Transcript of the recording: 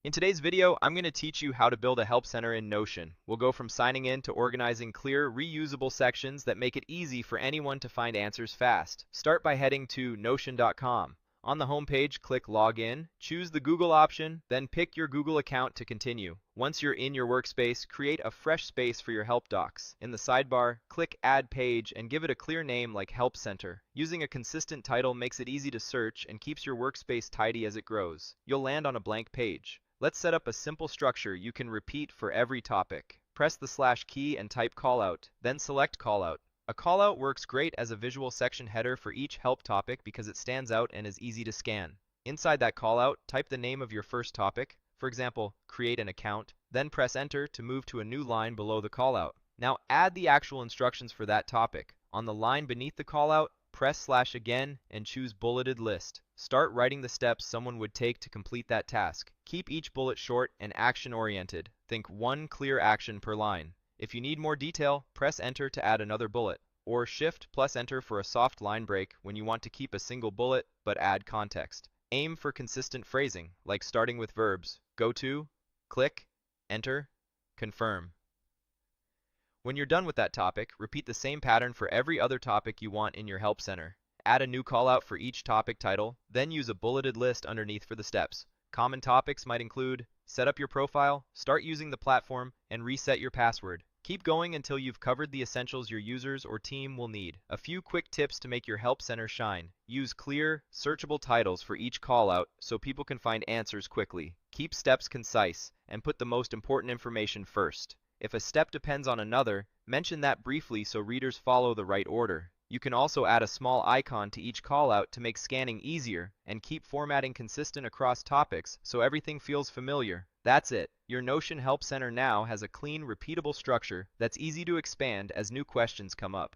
In today's video, I'm going to teach you how to build a help center in Notion. We'll go from signing in to organizing clear, reusable sections that make it easy for anyone to find answers fast. Start by heading to Notion.com. On the home page, click Login, choose the Google option, then pick your Google account to continue. Once you're in your workspace, create a fresh space for your help docs. In the sidebar, click Add Page and give it a clear name like Help Center. Using a consistent title makes it easy to search and keeps your workspace tidy as it grows. You'll land on a blank page. Let's set up a simple structure you can repeat for every topic. Press the / key and type callout, then select callout. A callout works great as a visual section header for each help topic because it stands out and is easy to scan. Inside that callout, type the name of your first topic, for example, create an account, then press enter to move to a new line below the callout. Now add the actual instructions for that topic. On the line beneath the callout, press / again and choose bulleted list. Start writing the steps someone would take to complete that task. Keep each bullet short and action-oriented. Think one clear action per line. If you need more detail, press enter to add another bullet, or shift + enter for a soft line break when you want to keep a single bullet but add context. Aim for consistent phrasing, like starting with verbs. Go to, click, enter, confirm. When you're done with that topic, repeat the same pattern for every other topic you want in your help center. Add a new callout for each topic title, then use a bulleted list underneath for the steps. Common topics might include set up your profile, start using the platform, and reset your password. Keep going until you've covered the essentials your users or team will need. A few quick tips to make your help center shine. Use clear, searchable titles for each callout so people can find answers quickly. Keep steps concise and put the most important information first. If a step depends on another, mention that briefly so readers follow the right order. You can also add a small icon to each callout to make scanning easier and keep formatting consistent across topics so everything feels familiar. That's it. Your Notion Help Center now has a clean, repeatable structure that's easy to expand as new questions come up.